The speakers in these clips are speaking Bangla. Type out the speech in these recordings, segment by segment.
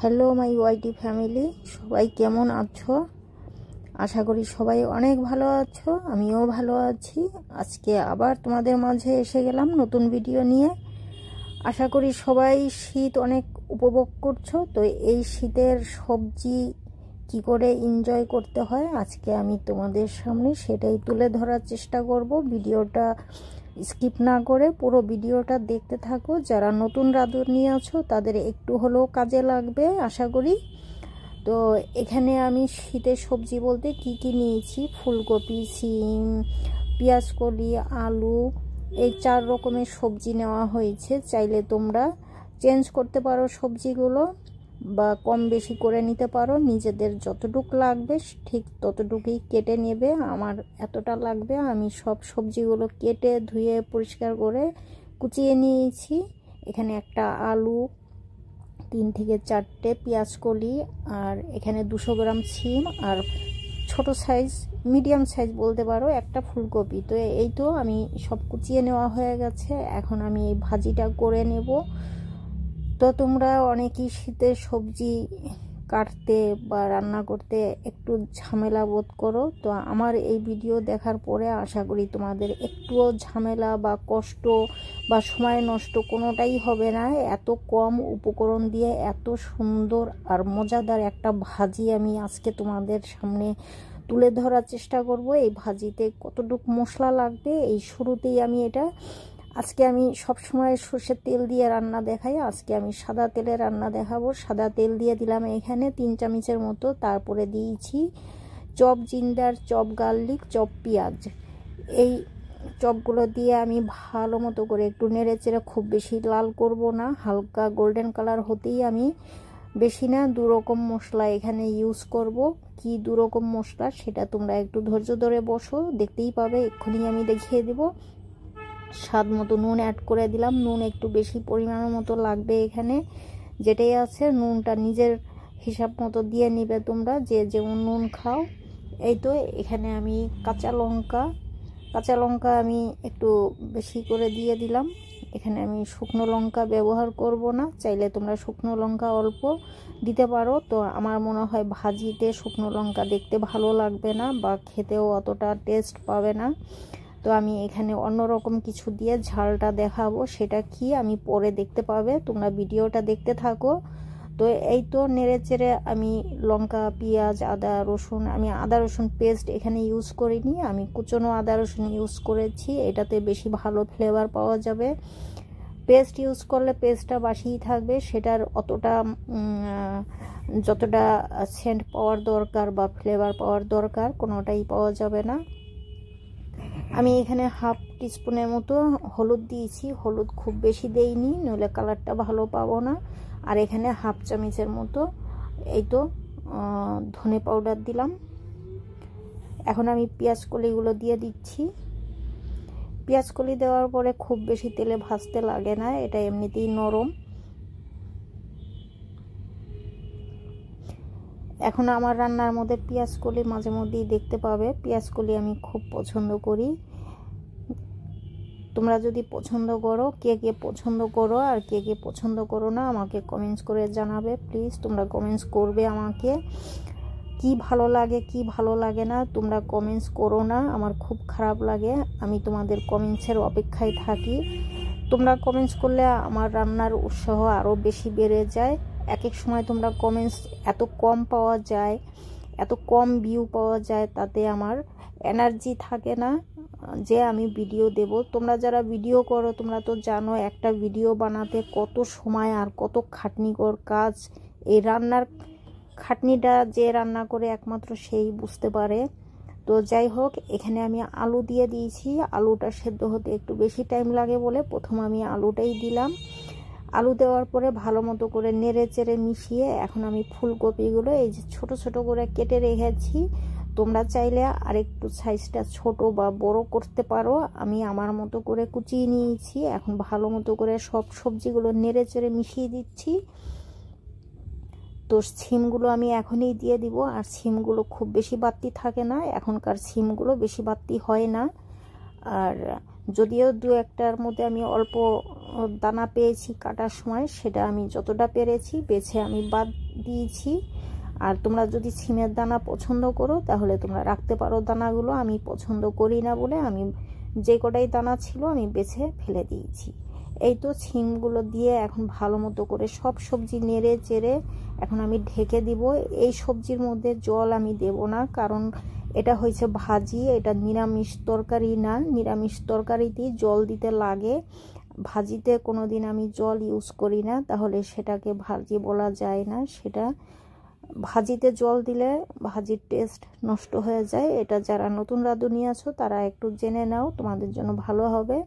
হ্যালো মাই ওয়াইটি ফ্যামিলি, সবাই কেমন আছো? আশা করি সবাই অনেক ভালো আছো, আমিও ভালো আছি। আজকে আবার তোমাদের মাঝে এসে গেলাম নতুন ভিডিও নিয়ে। আশা করি সবাই শীত অনেক উপভোগ করছো। তো এই শীতের সবজি কি করে এনজয় করতে হয় আজকে আমি তোমাদের সামনে সেটাই তুলে ধরার চেষ্টা করব। ভিডিওটা স্কিপ না করে পুরো ভিডিওটা দেখতে থাকো। যারা নতুন রাঁধুনি আছো তাদের একটু হলেও কাজে লাগবে আশা করি। তো এখানে আমি শীতের সবজি বলতে কি কি নিয়েছি, ফুলকপি, সিম, পেঁয়াজকলি, আলু, এই 4 রকমের সবজি নেওয়া হয়েছে। চাইলে তোমরা চেঞ্জ করতে পারো সবজিগুলো বা কম বেশি করে নিতে পারো, নিজেদের যতটুকু লাগবে ঠিক ততটুকুই কেটে নেবে। আমার এতটা লাগবে, আমি সব সবজিগুলো কেটে ধুয়ে পরিষ্কার করে কুচিয়ে নিয়েছি। এখানে একটা আলু, 3 থেকে 4টে পেঁয়াজকলি, আর এখানে 200 গ্রাম সিম, আর ছোট সাইজ মিডিয়াম সাইজ বলতে পারো একটা ফুলকপি। তো এই তো আমি সব কুচিয়ে নেওয়া হয়ে গেছে। এখন আমি এই ভাজিটা করে নেব। তো তোমরা অনেকেই শীতের সবজি কাটতে বা রান্না করতে একটু ঝামেলা বোধ করো। তো আমার এই ভিডিও দেখার পরে আশা করি তোমাদের একটুও ঝামেলা বা কষ্ট বা সময় নষ্ট কোনোটাই হবে না। এত কম উপকরণ দিয়ে এত সুন্দর আর মজাদার একটা ভাজি আমি আজকে তোমাদের সামনে তুলে ধরার চেষ্টা করব। এই ভাজিতে কতটুকু মশলা লাগবে এই শুরুতেই আমি এটা আজকে আমি সবসময় সর্ষের তেল দিয়ে রান্না দেখাই, আজকে আমি সাদা তেলে রান্না দেখাবো। সাদা তেল দিয়ে দিলাম এখানে 3 চামচের মতো। তারপরে দিয়েছি chop ginger, chop garlic, chop পেঁয়াজ। এই চপগুলো দিয়ে আমি ভালো মতো করে একটু নেড়ে চেড়ে, খুব বেশি লাল করব না, হালকা গোল্ডেন কালার হতেই আমি, বেশি না, 2 রকম মশলা এখানে ইউজ করব। কি 2 রকম মশলা সেটা তোমরা একটু ধৈর্য ধরে বসো, দেখতেই পাবে, এক্ষুনি আমি দেখিয়ে দেব। স্বাদ মতো নুন অ্যাড করে দিলাম। নুন একটু বেশি পরিমাণের মতো লাগবে এখানে, যেটাই আছে নুনটা নিজের হিসাব মতো দিয়ে নিবে তোমরা, যে যেমন নুন খাও। এই তো এখানে আমি কাঁচা লঙ্কা আমি একটু বেশি করে দিয়ে দিলাম। এখানে আমি শুকনো লঙ্কা ব্যবহার করব না, চাইলে তোমরা শুকনো লঙ্কা অল্প দিতে পারো। তো আমার মনে হয় ভাজিতে শুকনো লঙ্কা দেখতে ভালো লাগবে না বা খেতেও অতটা টেস্ট পাবে না। তো আমি এখানে অন্যরকম কিছু দিয়ে ঝালটা দেখাবো, সেটা কি আমি পরে দেখতে পাবে, তোমরা ভিডিওটা দেখতে থাকো। তো এই তো নেড়ে চেড়ে আমি লঙ্কা, পেঁয়াজ, আদা রসুন, আমি আদা রসুন পেস্ট এখানে ইউজ করিনি, আমি কুচনো আদা রসুন ইউজ করেছি। এটাতে বেশি ভালো ফ্লেভার পাওয়া যাবে। পেস্ট ইউজ করলে পেস্টটা বাসিই থাকবে, সেটার অতটা যতটা সেন্ট পাওয়ার দরকার বা ফ্লেভার পাওয়ার দরকার কোনোটাই পাওয়া যাবে না। আমি এখানে হাফ টিস্পুনের মতো হলুদ দিয়েছি, হলুদ খুব বেশি দেইনি, নইলে কালারটা ভালো পাবো না। আর এখানে হাফ চামচের মতো এই তো ধনে পাউডার দিলাম। এখন আমি পেঁয়াজকলিগুলো দিয়ে দিচ্ছি। পেঁয়াজকলি দেওয়ার পরে খুব বেশি তেলে ভাজতে লাগে না, এটা এমনিতেই নরম। এখন আমার রান্নার মধ্যে পেঁয়াজকলি মাঝে মধ্যেই দেখতে পাবে। পেঁয়াজকলি আমি খুব পছন্দ করি। তোমরা যদি পছন্দ করো, কে কে পছন্দ করো আর কে কে পছন্দ করো না আমাকে কমেন্টস করে জানাবে প্লিজ। তোমরা কমেন্টস করবে আমাকে, কি ভালো লাগে কি ভালো লাগে না তোমরা কমেন্টস করো না, আমার খুব খারাপ লাগে। আমি তোমাদের কমেন্টসের অপেক্ষায় থাকি। তোমরা কমেন্টস করলে আমার রান্নার উৎসাহ আরও বেশি বেড়ে যায়। এক এক সময় তোমরা কমেন্টস এত কম পাওয়া যায়, এত কম ভিউ পাওয়া যায়, তাতে আমার এনার্জি থাকে না যে আমি ভিডিও দেব। তোমরা যারা ভিডিও করো তোমরা তো জানো একটা ভিডিও বানাতে কত সময় আর কত খাটনিকর কাজ। এই রান্নার খাটনিটা যে রান্না করে একমাত্র সেই বুঝতে পারে। তো যাই হোক, এখানে আমি আলু দিয়ে দিয়েছি। আলুটা সেদ্ধ হতে একটু বেশি টাইম লাগে বলে প্রথম আমি আলুটাই দিলাম। আলু দেওয়ার পরে ভালো মতো করে নেড়ে চেড়ে মিশিয়ে এখন আমি ফুলকপিগুলো এই যে ছোট ছোট করে কেটে রেখেছি, তোমরা চাইলে আরেকটু সাইজটা ছোট বা বড় করতে পারো। আমি আমার মতো করে কুচিয়ে নিয়েছি। এখন ভালো মতো করে সব সবজিগুলো নেড়ে চেড়ে মিশিয়ে দিচ্ছি। তো সিমগুলো আমি এখনই দিয়ে দিব। আর সিমগুলো খুব বেশি বাড়তি থাকে না, এখনকার সিমগুলো বেশি বাড়তি হয় না। আর যদিও 2-1টার মধ্যে আমি অল্প দানা পেয়েছি কাটার সময় সেটা আমি যতটা পেরেছি বেছে আমি বাদ দিয়েছি। আর তোমরা যদি সিমের দানা পছন্দ করো তাহলে তোমরা রাখতে পারো দানাগুলো। আমি পছন্দ করি না বলে আমি যে কটাই দানা ছিল আমি বেছে ফেলে দিয়েছি। এই তো সিমগুলো দিয়ে এখন ভালো মতো করে সব সবজি নেড়ে চেড়ে এখন আমি ঢেকে দিব। এই সবজির মধ্যে জল আমি দেব না, কারণ এটা হয়েছে ভাজি, এটা নিরামিষ তরকারি না। নিরামিষ তরকারিতে জল দিতে লাগে, ভাজিতে কোনোদিন আমি জল ইউজ করি না, তাহলে সেটাকে ভাজি বলা যায় না। সেটা ভাজিতে জল দিলে ভাজির টেস্ট নষ্ট হয়ে যায়। এটা যারা নতুন রাঁধুনি আছো তারা একটু জেনে নাও, তোমাদের জন্য ভালো হবে।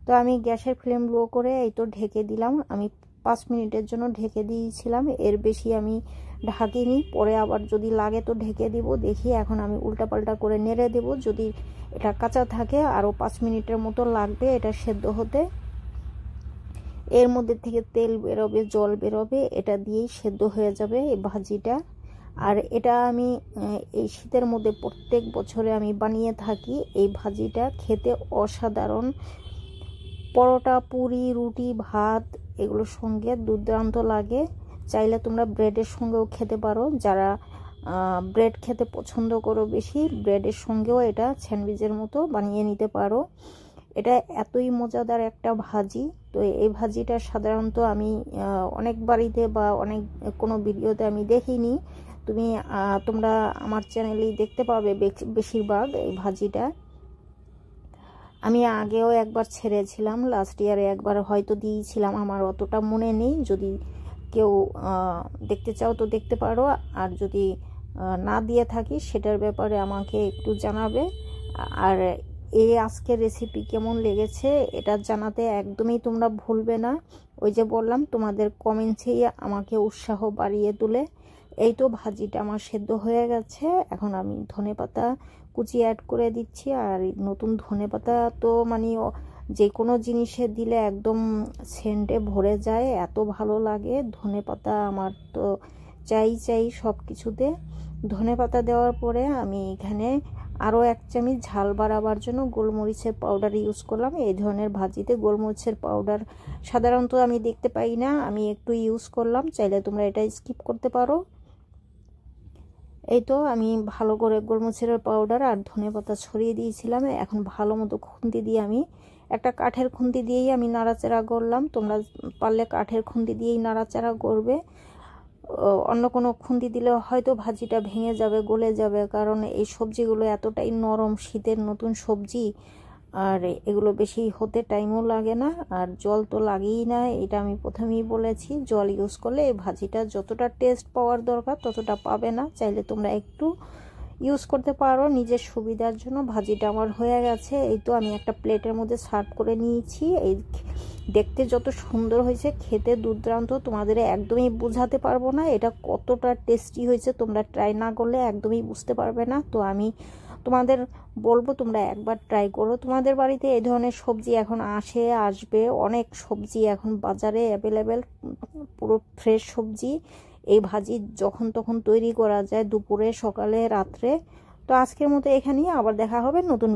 তো আমি গ্যাসের ফ্লেম লো করে এই তো ঢেকে দিলাম। আমি 5 মিনিটের জন্য ঢেকে দিয়েছিলাম, এর বেশি আমি ঢাকিনি। পরে আবার যদি লাগে তো ঢেকে দিব। দেখি এখন আমি উল্টাপাল্টা করে নেড়ে দেব। যদি এটা কাঁচা থাকে আরও 5 মিনিটের মতো লাগবে এটা সেদ্ধ হতে। এর মধ্যে থেকে তেল বেরোবে, জল বেরোবে, এটা দিয়েই সেদ্ধ হয়ে যাবে এই ভাজিটা। আর এটা আমি এই শীতের মধ্যে প্রত্যেক বছরে আমি বানিয়ে থাকি। এই ভাজিটা খেতে অসাধারণ, পরোটা, পুরি, রুটি, ভাত এগুলোর সঙ্গে দুর্দান্ত লাগে। চাইলে তোমরা ব্রেডের সঙ্গেও খেতে পারো। যারা ব্রেড খেতে পছন্দ করো বেশি, ব্রেডের সঙ্গেও এটা স্যান্ডউইচের মতো বানিয়ে নিতে পারো। এটা এতই মজাদার একটা ভাজি। তো এই ভাজিটা সাধারণত আমি অনেক বাড়িতে বা অনেক কোনো ভিডিওতে আমি দেখিনি। তোমরা আমার চ্যানেলেই দেখতে পাবে বেশিরভাগ এই ভাজিটা। আমি আগেও একবার ছেড়েছিলাম, লাস্ট ইয়ারে একবার হয়তো দিয়েছিলাম, আমার অতটা মনে নেই। যদি কেউ দেখতে চাও তো দেখতে পারো, আর যদি না দিয়ে থাকি সেটার ব্যাপারে আমাকে একটু জানাবে। আর এই আজকের রেসিপি কেমন লেগেছে এটা জানাতে একদমই তোমরা ভুলবে না। ওই যে বললাম তোমাদের কমেন্টসেই আমাকে উৎসাহ বাড়িয়ে তোলে। এই তো ভাজিটা আমার সেদ্ধ হয়ে গেছে। এখন আমি ধনেপাতা কুচি অ্যাড করে দিচ্ছি। আর নতুন ধনেপাতা তো মানে যে কোনো জিনিসে দিলে একদম সেন্টে ভরে যায়, এত ভালো লাগে ধনেপাতা। আমার তো চাই সব কিছুতে। ধনেপাতা দেওয়ার পরে আমি এখানে আরও 1 চামচ ঝাল বাড়াবার জন্য গোলমরিচের পাউডার ইউজ করলাম। এই ধরনের ভাজিতে গোলমরিচের পাউডার সাধারণত আমি দেখতে পাই না, আমি একটু ইউজ করলাম। চাইলে তোমরা এটা স্কিপ করতে পারো। এই তো আমি ভালো করে গোলমরিচের পাউডার আর ধনেপাতা ছড়িয়ে দিয়েছিলাম। এখন ভালো মতো খুন্তি দিয়ে আমি একটা কাঠের খুন্তি দিয়েই আমি নাড়াচাড়া করলাম। তোমরা পারলে কাঠের খুন্তি দিয়েই নাড়াচাড়া করবে। অন্য কোনো খুন্তি দিলে হয়তো ভাজিটা ভেঙে যাবে, গলে যাবে, কারণ এই সবজিগুলো এতটাই নরম, শীতের নতুন সবজি, আর এগুলো বেশি হতে টাইমও লাগে না, আর জল তো লাগেই না। এটা আমি প্রথমেই বলেছি, জল ইউজ করলে এই ভাজিটা যতটা টেস্ট পাওয়ার দরকার ততটা পাবে না। চাইলে তোমরা একটু ইউজ করতে পারো নিজের সুবিধার জন্য। ভাজিটা আমার হয়ে গেছে। এই তো আমি একটা প্লেটের মধ্যে সার্ভ করে নিয়েছি। এই দেখতে যত সুন্দর হয়েছে, খেতে দুর্দান্ত, তোমাদের একদমই বোঝাতে পারবো না এটা কতটা টেস্টি হয়েছে। তোমরা ট্রাই না করলে একদমই বুঝতে পারবে না। তো আমি তোমাদের বলবো তোমরা একবার ট্রাই করো। তোমাদের বাড়িতে এই ধরনের সবজি এখন আসবে, অনেক সবজি এখন বাজারে অ্যাভেলেবেল, পুরো ফ্রেশ সবজি। এই ভাজি যখন তখন তৈরি করা যায়, দুপুরে, সকালে, রাত্রে। তো আজকের মতো এখানেই, আবার দেখা হবে নতুন